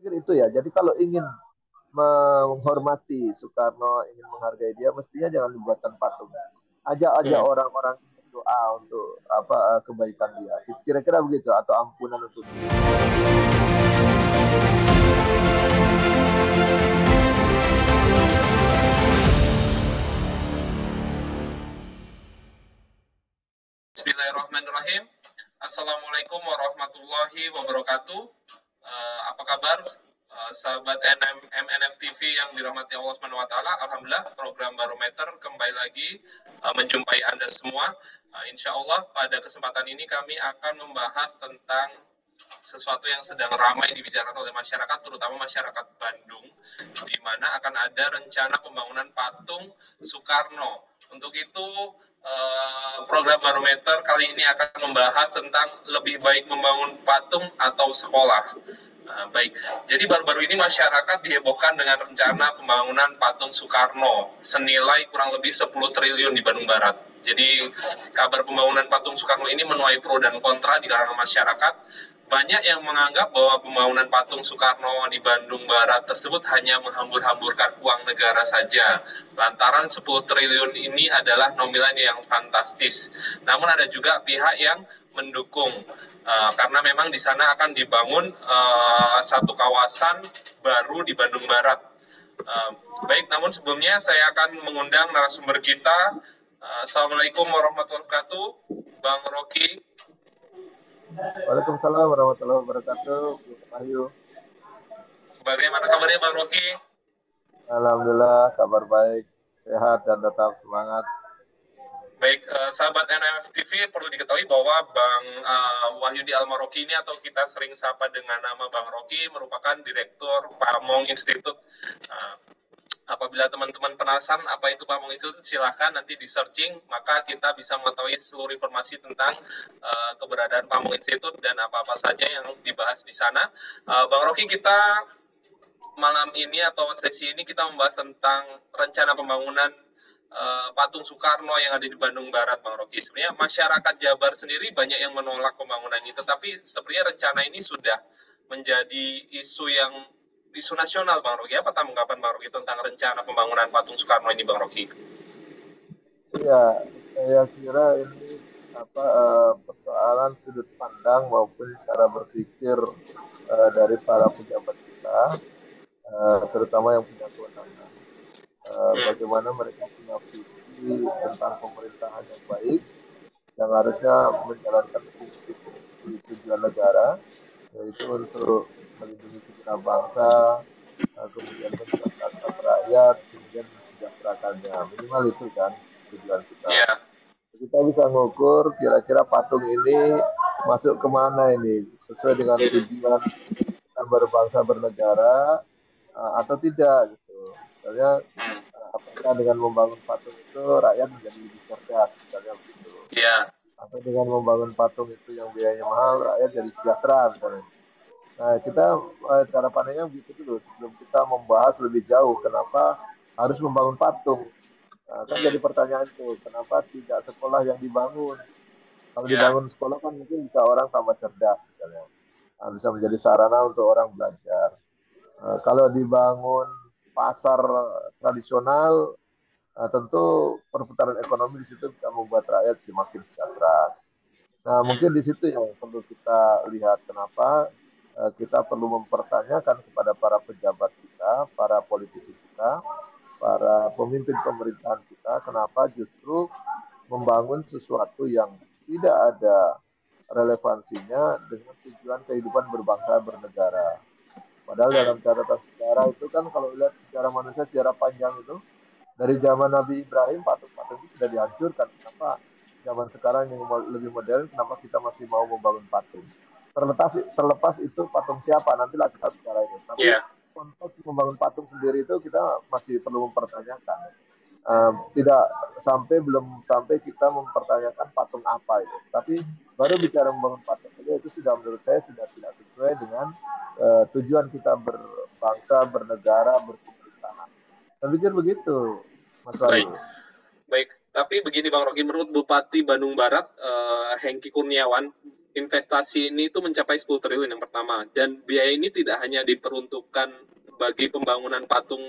pikir itu ya. Jadi kalau ingin menghormati Soekarno, ingin menghargai dia, mestinya jangan dibuatkan patung. Ajak aja Hmm. orang-orang berdoa untuk apa kebaikan dia. Kira-kira begitu atau ampunan untuk dia. Bismillahirrahmanirrahim. Assalamualaikum warahmatullahi wabarakatuh. Apa kabar sahabat MNF TV yang dirahmati Allah Subhanahu wa taala? Alhamdulillah, program Barometer kembali lagi menjumpai Anda semua. Insya Allah pada kesempatan ini kami akan membahas tentang sesuatu yang sedang ramai dibicarakan oleh masyarakat, terutama masyarakat Bandung, di mana akan ada rencana pembangunan patung Soekarno. Untuk itu, program Barometer kali ini akan membahas tentang lebih baik membangun patung atau sekolah. Baik, jadi baru-baru ini masyarakat dihebohkan dengan rencana pembangunan patung Soekarno senilai kurang lebih 10 triliun di Bandung Barat. Jadi kabar pembangunan patung Soekarno ini menuai pro dan kontra di kalangan masyarakat. Banyak yang menganggap bahwa pembangunan patung Soekarno di Bandung Barat tersebut hanya menghambur-hamburkan uang negara saja. Lantaran 10 triliun ini adalah nominal yang fantastis. Namun ada juga pihak yang mendukung karena memang di sana akan dibangun satu kawasan baru di Bandung Barat. Baik, namun sebelumnya saya akan mengundang narasumber kita. Assalamualaikum warahmatullahi wabarakatuh, Bang Rocky. Waalaikumsalam warahmatullahi wabarakatuh. Ayo. Bagaimana kabarnya Bang Rocky? Alhamdulillah kabar baik, sehat dan tetap semangat. Baik, sahabat NMF TV, perlu diketahui bahwa Bang Wahyudi Al-Maroki ini atau kita sering sapa dengan nama Bang Rocky merupakan Direktur Pamong Institute. Apabila teman-teman penasaran apa itu Pamong Institute, silahkan nanti di searching, maka kita bisa mengetahui seluruh informasi tentang keberadaan Pamong Institute dan apa-apa saja yang dibahas di sana. Bang Rocky, kita malam ini atau sesi ini kita membahas tentang rencana pembangunan patung Soekarno yang ada di Bandung Barat, Bang Rocky. Sebenarnya masyarakat Jabar sendiri banyak yang menolak pembangunan ini, tetapi sebenarnya rencana ini sudah menjadi isu nasional, Bang Rocky. Apa tanggapan Bang Rocky tentang rencana pembangunan patung Soekarno ini, Bang Rocky? Ya, saya kira ini persoalan sudut pandang maupun cara berpikir dari para pejabat kita, terutama yang punya kewenangan. Bagaimana mereka punya visi tentang pemerintahan yang baik, yang harusnya menjalankan fungsi tujuan negara, yaitu untuk melindungi segenap bangsa, kemudian mensejahterakan rakyat, kemudian mensejahterakannya. Minimal itu kan tujuan kita. Yeah. Kita bisa mengukur kira-kira patung ini masuk kemana ini, sesuai dengan tujuan kita berbangsa bernegara atau tidak gitu. Misalnya apakah dengan membangun patung itu rakyat menjadi lebih cerdas, misalnya begitu. Yeah. Atau dengan membangun patung itu yang biayanya mahal, rakyat jadi sejahtera misalnya. Nah, kita cara pandangnya begitu dulu sebelum kita membahas lebih jauh kenapa harus membangun patung. Nah, kan jadi pertanyaan tuh, kenapa tidak sekolah yang dibangun? Kalau dibangun sekolah kan mungkin bisa orang tambah cerdas misalnya. Nah, bisa menjadi sarana untuk orang belajar. Kalau dibangun pasar tradisional, tentu perputaran ekonomi di situ bisa membuat rakyat semakin sejahtera. Nah, mungkin di situ yang perlu kita lihat kenapa kita perlu mempertanyakan kepada para pejabat kita, para politisi kita, para pemimpin pemerintahan kita, kenapa justru membangun sesuatu yang tidak ada relevansinya dengan tujuan kehidupan berbangsa bernegara. Padahal dalam catatan sejarah itu kan kalau lihat sejarah manusia sejarah panjang itu dari zaman Nabi Ibrahim patung-patung itu sudah dihancurkan. Kenapa zaman sekarang yang lebih modern kenapa kita masih mau membangun patung? Terlepas itu patung siapa nantilah kita bicara ini. Tapi konteks membangun patung sendiri itu kita masih perlu mempertanyakan. Belum sampai kita mempertanyakan patung apa itu. Tapi baru bicara membangun patung itu sudah menurut saya sudah tidak sesuai dengan tujuan kita berbangsa, bernegara, berpemerintahan. Saya pikir begitu, Mas Wahyu. Baik. Tapi begini Bang Rocky, menurut Bupati Bandung Barat, Hengki Kurniawan, investasi ini tuh mencapai 10 triliun yang pertama, dan biaya ini tidak hanya diperuntukkan bagi pembangunan patung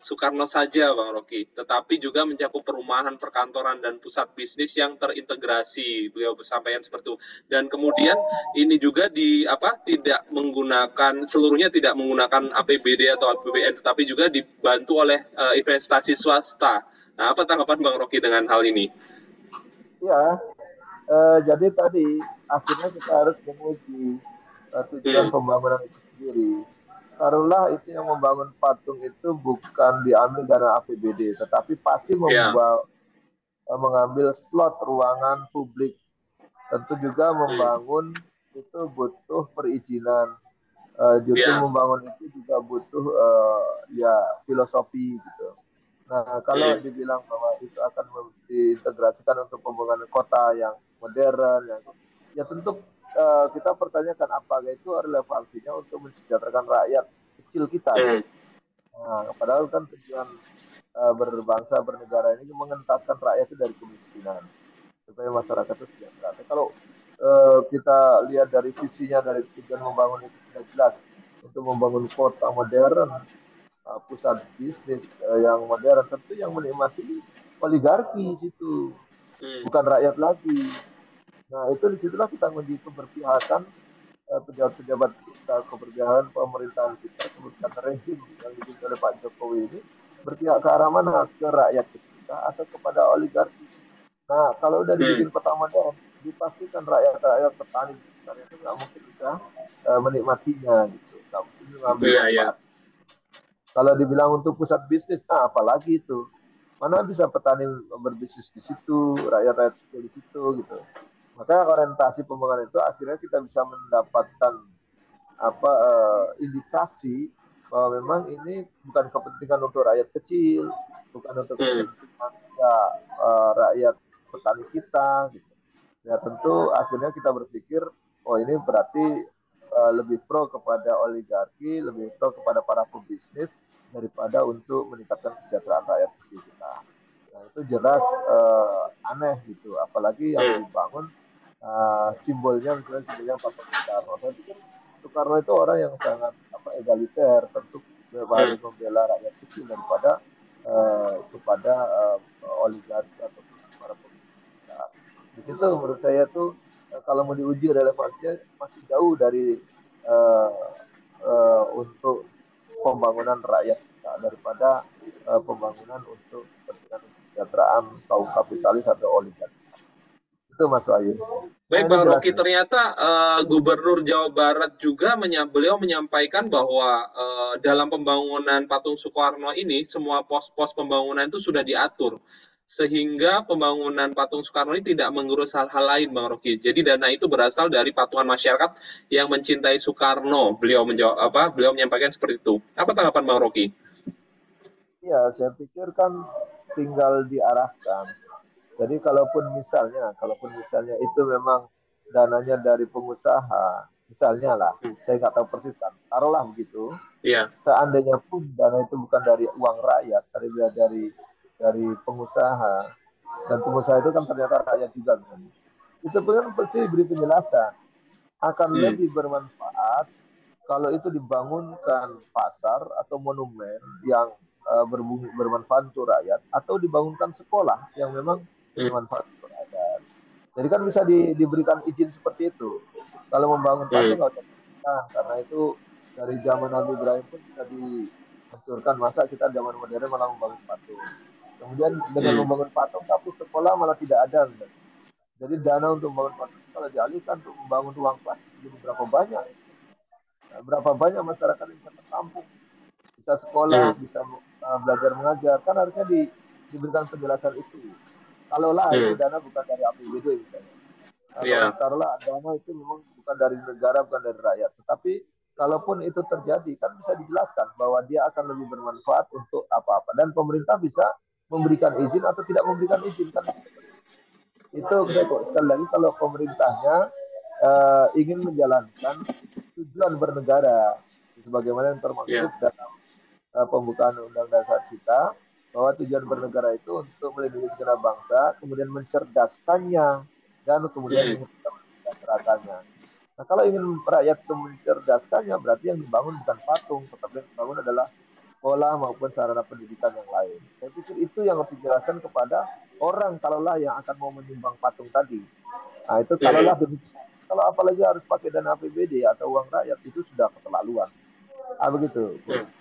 Soekarno saja, Bang Rocky, tetapi juga mencakup perumahan, perkantoran, dan pusat bisnis yang terintegrasi. Beliau bersampaikan seperti itu. Dan kemudian ini juga tidak menggunakan seluruhnya, tidak menggunakan APBD atau APBN, tetapi juga dibantu oleh investasi swasta. Nah, apa tanggapan Bang Rocky dengan hal ini? Ya, jadi tadi akhirnya kita harus menguji tujuan Hmm, pembangunan itu sendiri. Taruhlah itu yang membangun patung itu bukan diambil dana APBD, tetapi pasti ya, mengambil slot ruangan publik. Tentu juga hmm, membangun itu butuh perizinan. Justru ya, membangun itu juga butuh ya filosofi gitu. Nah, kalau hmm, dibilang bahwa itu akan diintegrasikan untuk pembangunan kota yang modern, ya tentu kita pertanyakan apakah itu relevansinya untuk mensejahterakan rakyat kecil kita hmm, gitu. Nah, padahal kan tujuan berbangsa bernegara ini mengentaskan rakyat itu dari kemiskinan supaya masyarakat itu sejahtera. Tapi kalau kita lihat dari visinya dari tujuan membangun itu sudah jelas untuk membangun kota modern, pusat bisnis yang modern, tentu yang menikmati oligarki situ, hmm, bukan rakyat lagi. Nah itu disitulah kita menguji keberpihakan pejabat-pejabat kita, keberpihakan pemerintahan kita, keberpihakan rezim yang dipimpin oleh Pak Jokowi ini berpihak ke arah mana? Ke rakyat kita atau kepada oligarki? Nah, kalau udah hmm, dibikin kota modern, dipastikan rakyat-rakyat petani di sekitarnya itu nggak mungkin bisa menikmatinya gitu, nggak mungkin mengambil iya, iya, manfaat. Kalau dibilang untuk pusat bisnis, nah apalagi itu. Mana bisa petani berbisnis di situ, rakyat-rakyat kecil di situ gitu. Maka orientasi pembangunan itu akhirnya kita bisa mendapatkan indikasi bahwa memang ini bukan kepentingan untuk rakyat kecil, bukan untuk hmm, kepentingan ya, rakyat petani kita gitu. Ya tentu akhirnya kita berpikir, oh ini berarti lebih pro kepada oligarki, lebih pro kepada para pebisnis daripada untuk meningkatkan kesejahteraan rakyat kecil kita. Nah, itu jelas aneh gitu, apalagi yang hmm, dibangun simbolnya misalnya simbolnya patung Soekarno. Saya pikir Soekarno itu orang yang sangat egaliter, tentu harus hmm, membela rakyat kecil daripada kepada oligarki ataupun para pebisnis besar. Di situ menurut saya tuh kalau mau diuji relevansinya masih jauh dari uh, untuk pembangunan rakyat kita daripada pembangunan untuk kepentingan kesejahteraan kaum kapitalis atau oligarki. Itu Mas Wahyu. Nah Baik ini Bang jelas Rocky, ini. ternyata Gubernur Jawa Barat juga beliau menyampaikan bahwa dalam pembangunan patung Soekarno ini semua pos-pos pembangunan itu sudah diatur, sehingga pembangunan patung Soekarno ini tidak mengurus hal-hal lain, Bang Rocky. Jadi dana itu berasal dari patungan masyarakat yang mencintai Soekarno. Beliau menjawab Beliau menyampaikan seperti itu. Apa tanggapan Bang Rocky? Ya saya pikir kan tinggal diarahkan. Jadi kalaupun misalnya itu memang dananya dari pengusaha, misalnya lah, Hmm, saya nggak tahu persis kan, taruhlah begitu. iya, Seandainya pun dana itu bukan dari uang rakyat, tapi dari pengusaha, dan pengusaha itu kan ternyata rakyat juga, misalnya. Itu pun kan pasti diberi penjelasan. Akan hmm, lebih bermanfaat kalau itu dibangunkan pasar atau monumen yang bermanfaat untuk rakyat atau dibangunkan sekolah yang memang hmm, bermanfaat untuk rakyat. Jadi kan bisa diberikan izin seperti itu. Kalau membangun hmm, patung nggak usah dibangun karena itu dari zaman Nabi Ibrahim pun sudah dihancurkan. Masa kita zaman modern malah membangun patung. Kemudian dengan hmm, membangun patung tapi sekolah malah tidak ada. Jadi dana untuk membangun patung kalau dialihkan untuk membangun ruang kelas jadi berapa banyak? Nah, berapa banyak masyarakat yang bisa tertampung, bisa sekolah, hmm, bisa belajar mengajar. Kan harusnya diberikan penjelasan itu. Kalaulah itu hmm, dana bukan dari APBD misalnya. Nah, kalau iya, taruhlah dana itu memang bukan dari negara, bukan dari rakyat. Tetapi kalaupun itu terjadi, kan bisa dijelaskan bahwa dia akan lebih bermanfaat untuk apa-apa. Dan pemerintah bisa memberikan izin atau tidak memberikan izin. Kan itu saya hmm, kok sekali lagi kalau pemerintahnya ingin menjalankan tujuan bernegara sebagaimana yang termaktub iya, dalam pembukaan Undang Dasar kita bahwa tujuan bernegara itu untuk melindungi segenap bangsa, kemudian mencerdaskannya dan kemudian hmm. mensejahterakannya. Nah, kalau ingin rakyat itu mencerdaskannya, berarti yang dibangun bukan patung, tetapi yang dibangun adalah sekolah maupun sarana pendidikan yang lain. Saya pikir itu yang harus dijelaskan kepada orang kalaulah yang akan mau menyumbang patung tadi. Nah, itu kalaulah Hmm. demikian. Kalau apalagi harus pakai dana APBD atau uang rakyat, itu sudah keterlaluan. Ah, begitu, Hmm. Bos.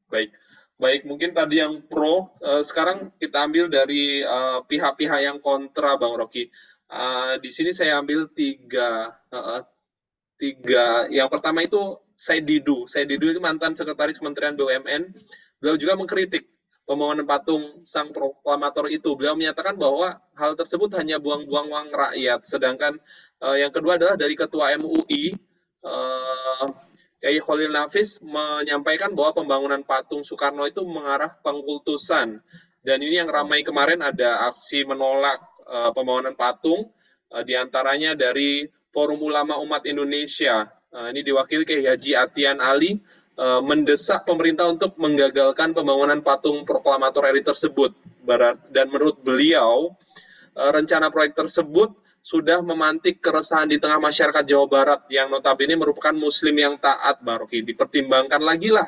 Baik, baik. Mungkin tadi yang pro, sekarang kita ambil dari pihak-pihak yang kontra, Bang Rocky. Di sini saya ambil tiga. Yang pertama itu Said Didu. Said Didu itu mantan sekretaris Kementerian BUMN. Beliau juga mengkritik pembangunan patung sang proklamator itu. Beliau menyatakan bahwa hal tersebut hanya buang-buang uang rakyat. Sedangkan yang kedua adalah dari Ketua MUI, eh, Kiai Khalil Nafis menyampaikan bahwa pembangunan patung Soekarno itu mengarah pengkultusan. Dan ini yang ramai kemarin ada aksi menolak pembangunan patung, diantaranya dari Forum Ulama Umat Indonesia. Ini diwakili Kiai Haji Atian Ali mendesak pemerintah untuk menggagalkan pembangunan patung proklamator RI tersebut. Dan menurut beliau, rencana proyek tersebut sudah memantik keresahan di tengah masyarakat Jawa Barat yang notabene merupakan muslim yang taat, Bang Rocky. Dipertimbangkan lagi lah,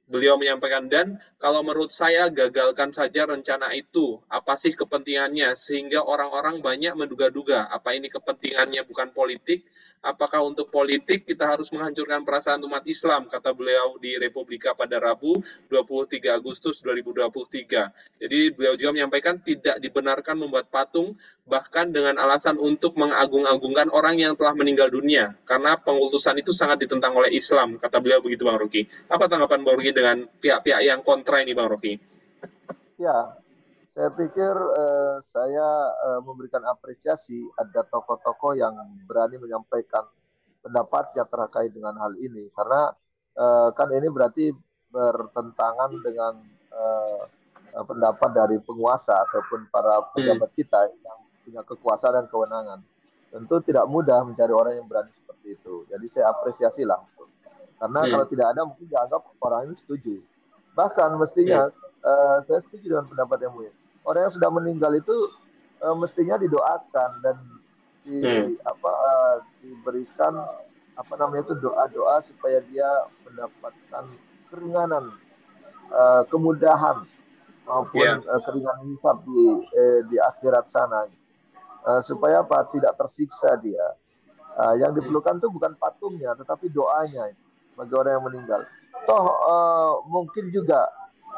beliau menyampaikan. Dan kalau menurut saya gagalkan saja rencana itu. Apa sih kepentingannya? Sehingga orang-orang banyak menduga-duga apa ini kepentingannya bukan politik. Apakah untuk politik kita harus menghancurkan perasaan umat Islam, kata beliau di Republika pada Rabu 23 Agustus 2023. Jadi beliau juga menyampaikan tidak dibenarkan membuat patung bahkan dengan alasan untuk mengagung-agungkan orang yang telah meninggal dunia, karena pengultusan itu sangat ditentang oleh Islam, kata beliau begitu, Bang Rocky. Apa tanggapan Bang Rocky dengan pihak-pihak yang kontra ini, Bang Rocky? Ya, saya pikir saya memberikan apresiasi ada tokoh-tokoh yang berani menyampaikan pendapatnya terkait dengan hal ini, karena kan ini berarti bertentangan dengan eh, pendapat dari penguasa ataupun para Hmm. pejabat kita yang punya kekuasaan dan kewenangan. Tentu tidak mudah mencari orang yang berani seperti itu. Jadi saya apresiasi lah. Karena Hmm. kalau tidak ada mungkin dianggap orang ini setuju. Bahkan Hmm. mestinya saya setuju dengan pendapat yang mulia. Orang yang sudah meninggal itu mestinya didoakan dan Hmm. diberikan apa namanya itu doa-doa supaya dia mendapatkan keringanan, kemudahan maupun Ya. keringanan hisab di akhirat sana, supaya apa tidak tersiksa dia. Yang Hmm. diperlukan itu bukan patungnya, tetapi doanya bagi orang yang meninggal. Toh mungkin juga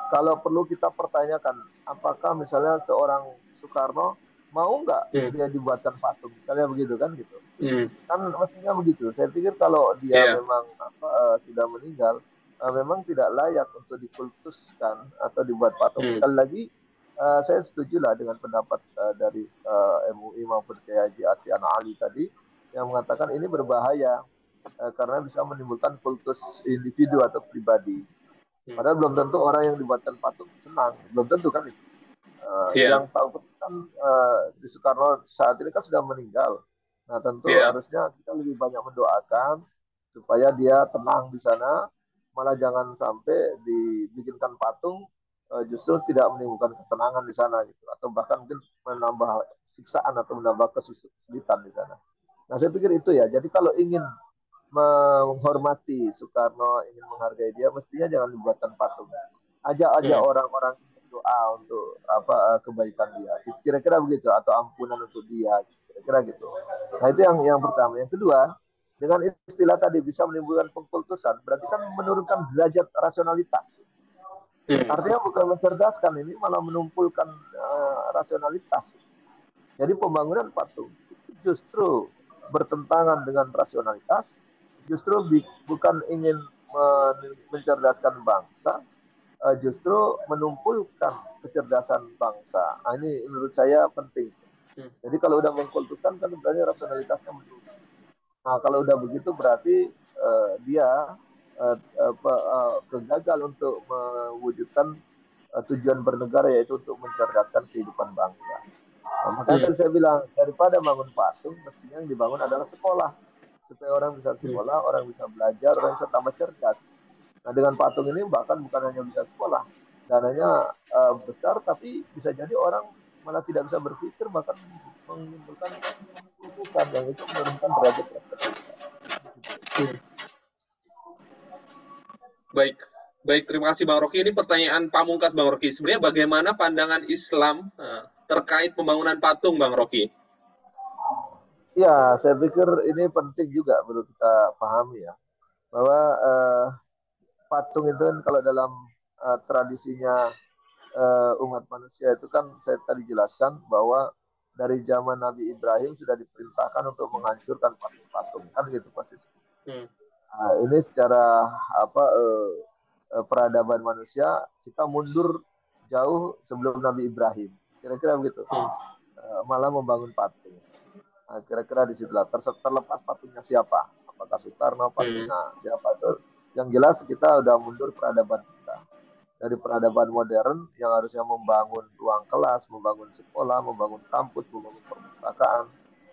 kalau perlu kita pertanyakan, apakah misalnya seorang Soekarno mau nggak Hmm. dia dibuatkan patung, misalnya begitu kan gitu. Hmm. Kan mestinya begitu. Saya pikir kalau dia Iya. memang sudah meninggal, memang tidak layak untuk dikultuskan atau dibuat patung. Hmm. Sekali lagi, saya setuju lah dengan pendapat dari MUI maupun Kiai Haji Atiana Ali tadi yang mengatakan ini berbahaya karena bisa menimbulkan kultus individu atau pribadi. Hmm. Padahal belum tentu orang yang dibuatkan patung senang, belum tentu kan itu. Iya. Yang tahu persis kan di Soekarno saat ini kan sudah meninggal. Nah tentu Iya. harusnya kita lebih banyak mendoakan supaya dia tenang di sana, malah jangan sampai dibikinkan patung justru tidak menimbulkan ketenangan di sana gitu, atau bahkan mungkin menambah siksaan atau menambah kesulitan di sana. Nah saya pikir itu ya. Jadi kalau ingin menghormati Soekarno, ingin menghargai dia, mestinya jangan dibuatkan patung. Ajak aja Hmm. orang-orang berdoa untuk apa kebaikan dia. Kira-kira begitu atau ampunan untuk dia. Kira-kira gitu. Nah itu yang pertama. Yang kedua, dengan istilah tadi bisa menimbulkan pengkultusan, berarti kan menurunkan derajat rasionalitas. Hmm. Artinya bukan mencerdaskan, ini malah menumpulkan rasionalitas. Jadi pembangunan patung itu justru bertentangan dengan rasionalitas, justru bukan ingin mencerdaskan bangsa, justru menumpulkan kecerdasan bangsa. Nah, ini menurut saya penting. Hmm. Jadi kalau udah mengkultuskan kan berarti rasionalitasnya menurun. Nah kalau udah begitu berarti dia kegagal untuk mewujudkan tujuan bernegara, yaitu untuk mencerdaskan kehidupan bangsa. Nah, makanya Hmm. tadi saya bilang daripada bangun patung, mestinya yang dibangun adalah sekolah supaya orang bisa Hmm. sekolah, orang bisa belajar, orang bisa tambah cerdas. Nah dengan patung ini bahkan bukan hanya bisa sekolah, dananya besar, tapi bisa jadi orang malah tidak bisa berpikir, bahkan menimbulkan keputusan yang itu menurunkan derajat rasionalitas. Hmm. Baik, baik. Terima kasih Bang Rocky. Ini pertanyaan pamungkas Bang Rocky. Sebenarnya bagaimana pandangan Islam terkait pembangunan patung Bang Rocky? Ya, saya pikir ini penting juga perlu kita pahami ya, bahwa patung itu kan kalau dalam tradisinya umat manusia itu kan saya tadi jelaskan bahwa dari zaman Nabi Ibrahim sudah diperintahkan untuk menghancurkan patung-patung kan gitu posisi. Hmm. Nah, ini secara apa peradaban manusia kita mundur jauh sebelum Nabi Ibrahim. Kira-kira begitu. Hmm. Malah membangun patung. Nah, kira-kira di situlah terlepas patungnya siapa, apakah Soekarno Hmm. patungnya siapa itu, yang jelas kita udah mundur peradaban kita dari peradaban modern yang harusnya membangun ruang kelas, membangun sekolah, membangun kampus, membangun perpustakaan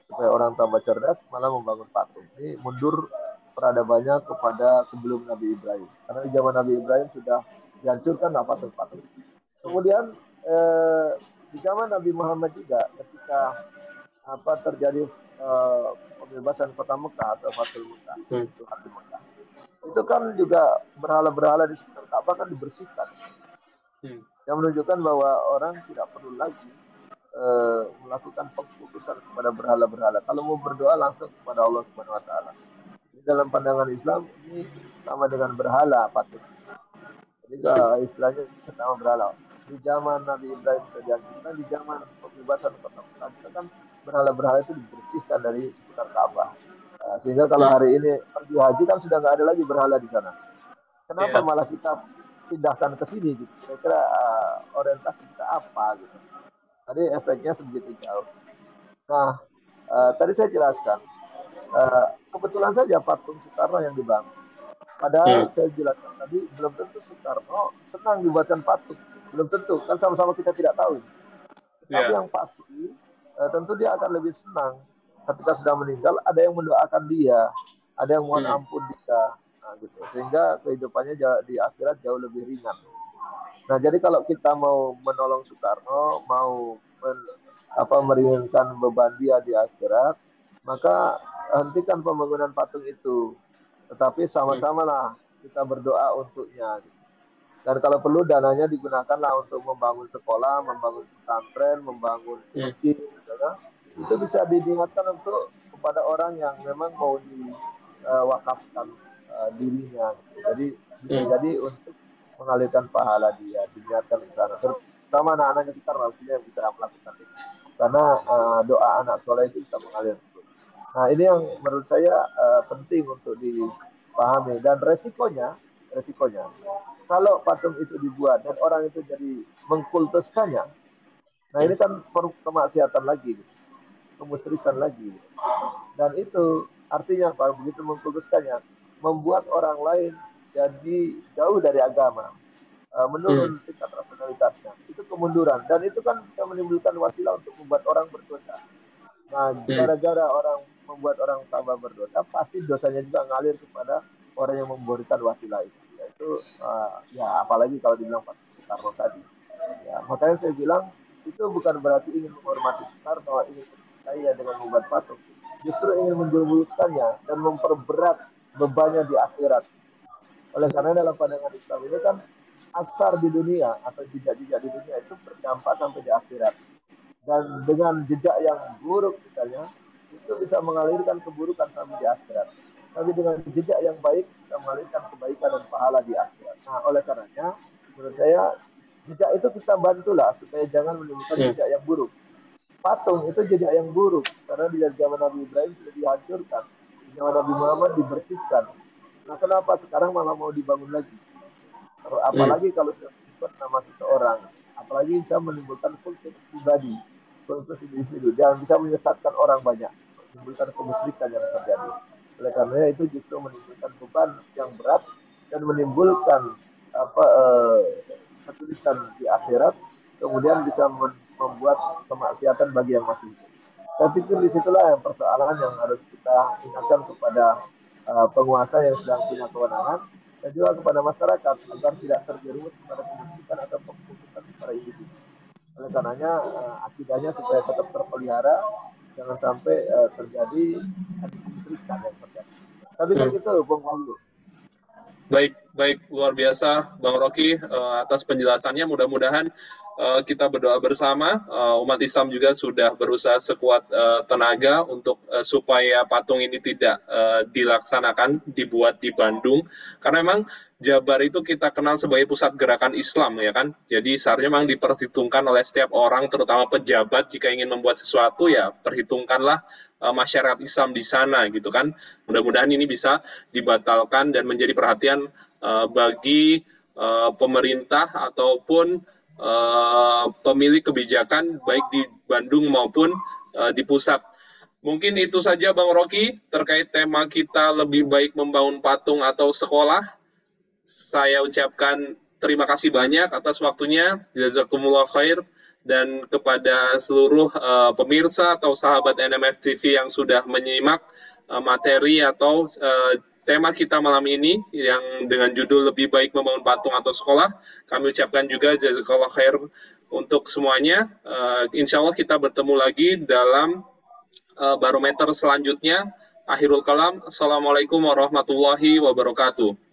supaya orang tambah cerdas, malah membangun patung. Ini mundur peradabannya kepada sebelum Nabi Ibrahim, karena di zaman Nabi Ibrahim sudah dihancurkan patung-patung. Hmm. Kemudian di zaman Nabi Muhammad juga ketika terjadi pembebasan kota Mekah atau Fatul Mekah, Hmm. Fatul Mekah. Itu kan juga berhala-berhala di sekitar Ka'bah kan dibersihkan. Hmm. Yang menunjukkan bahwa orang tidak perlu lagi melakukan pengkudusan kepada berhala-berhala. Kalau mau berdoa langsung kepada Allah Subhanahu wa taala. Ini dalam pandangan Islam ini sama dengan berhala patung. Jadi istilahnya sama berhala. Di zaman Nabi Ibrahim sudah dihancurkan, di zaman pembebasan kota Mekah juga kan berhala-berhala itu dibersihkan dari sekitar Ka'bah. Sehingga kalau Hmm. hari ini pergi haji kan sudah nggak ada lagi berhala di sana. Kenapa Ya. malah kita pindahkan ke sini gitu? Kira-kira orientasi kita apa gitu? Tadi efeknya sebegitu jauh. Nah, tadi saya jelaskan, kebetulan saja patung Soekarno yang dibangun. Hmm. Padahal saya jelaskan tadi belum tentu Soekarno senang dibuatkan patung, belum tentu. Kan sama-sama kita tidak tahu. Tetapi Ya. yang pasti, tentu dia akan lebih senang ketika sudah meninggal. Ada yang mendoakan dia, ada yang mohon Hmm. ampun dia, nah, gitu. Sehingga kehidupannya di akhirat jauh lebih ringan. Nah, jadi kalau kita mau menolong Soekarno, mau meringankan beban dia di akhirat, maka hentikan pembangunan patung itu. Tetapi Hmm. sama-sama lah kita berdoa untuknya. Dan kalau perlu dananya digunakanlah untuk membangun sekolah, membangun pesantren, membangun Hmm. masjid, misalnya. Itu bisa diniatkan untuk kepada orang yang memang mau diwakafkan dirinya. Jadi bisa Hmm. jadi untuk mengalirkan pahala dia, diniatkan ke sana. Terutama anak-anaknya kita rasanya yang bisa melakukan itu. Karena doa anak soleh itu bisa mengalir terus. Nah ini yang menurut saya penting untuk dipahami dan resikonya kalau patung itu dibuat dan orang itu jadi mengkultuskannya, nah Hmm. ini kan kemaksiatan lagi, gitu. Kemusyrikan lagi. Gitu. Dan itu artinya apa? Begitu mengkultuskannya, membuat orang lain jadi jauh dari agama, Hmm. menurun tingkat rasionalitasnya. Itu kemunduran dan itu kan bisa menimbulkan wasilah untuk membuat orang berdosa. Nah, Hmm. gara-gara orang membuat orang tambah berdosa, pasti dosanya juga ngalir kepada orang yang memberikan wasilah itu. Yaitu ya apalagi kalau dibilang Pak Soekarno tadi. Ya, makanya saya bilang itu bukan berarti ingin menghormati Soekarno, ingin mencintai dengan membuat patung. Justru ingin menjerumuskannya dan memperberat bebannya di akhirat. Oleh karena dalam pandangan Islam ini kan asar di dunia atau jejak-jejak di dunia itu berdampak sampai di akhirat dan dengan jejak yang buruk misalnya itu bisa mengalirkan keburukan sampai di akhirat. Tapi dengan jejak yang baik bisa mengalirkan kebaikan dan pahala di akhirat. Nah, oleh karenanya menurut saya jejak itu kita bantulah supaya jangan menimbulkan Hmm. jejak yang buruk. Patung itu jejak yang buruk karena di zaman Nabi Ibrahim sudah dihancurkan, di zaman Nabi Muhammad dibersihkan. Nah, kenapa sekarang malah mau dibangun lagi? Hmm. Apalagi kalau sudah menyebut nama seseorang, apalagi bisa menimbulkan kultus pribadi, kultus individu, jangan bisa menyesatkan orang banyak, menimbulkan kemusyrikan yang terjadi. Oleh karena itu justru menimbulkan beban yang berat dan menimbulkan kesulitan di akhirat, kemudian bisa membuat kemaksiatan bagi yang masih hidup. Saya pikir disitulah yang persoalan yang harus kita ingatkan kepada penguasa yang sedang punya kewenangan dan juga kepada masyarakat agar tidak terjerumus kepada kemusyrikan atau pengkultusan kepada individu. Oleh karenanya akidahnya supaya tetap terpelihara, jangan sampai terjadi kemusyrikan yang terjadi. Tadi kan gitu, Bang Palu. Baik, baik, luar biasa Bang Rocky atas penjelasannya. Mudah-mudahan kita berdoa bersama. Umat Islam juga sudah berusaha sekuat tenaga untuk supaya patung ini tidak dilaksanakan, dibuat di Bandung. Karena memang Jabar itu kita kenal sebagai pusat gerakan Islam, ya kan? Jadi seharusnya memang diperhitungkan oleh setiap orang, terutama pejabat, jika ingin membuat sesuatu, ya perhitungkanlah masyarakat Islam di sana, gitu kan? Mudah-mudahan ini bisa dibatalkan dan menjadi perhatian bagi pemerintah ataupun pemilik kebijakan baik di Bandung maupun di pusat. Mungkin itu saja Bang Rocky terkait tema kita lebih baik membangun patung atau sekolah. Saya ucapkan terima kasih banyak atas waktunya. Jazakumullah khair. Dan kepada seluruh pemirsa atau sahabat NMF TV yang sudah menyimak materi atau tema kita malam ini yang dengan judul lebih baik membangun patung atau sekolah, kami ucapkan juga jazakallah khair untuk semuanya. Insya Allah kita bertemu lagi dalam barometer selanjutnya. Akhirul kalam. Assalamualaikum warahmatullahi wabarakatuh.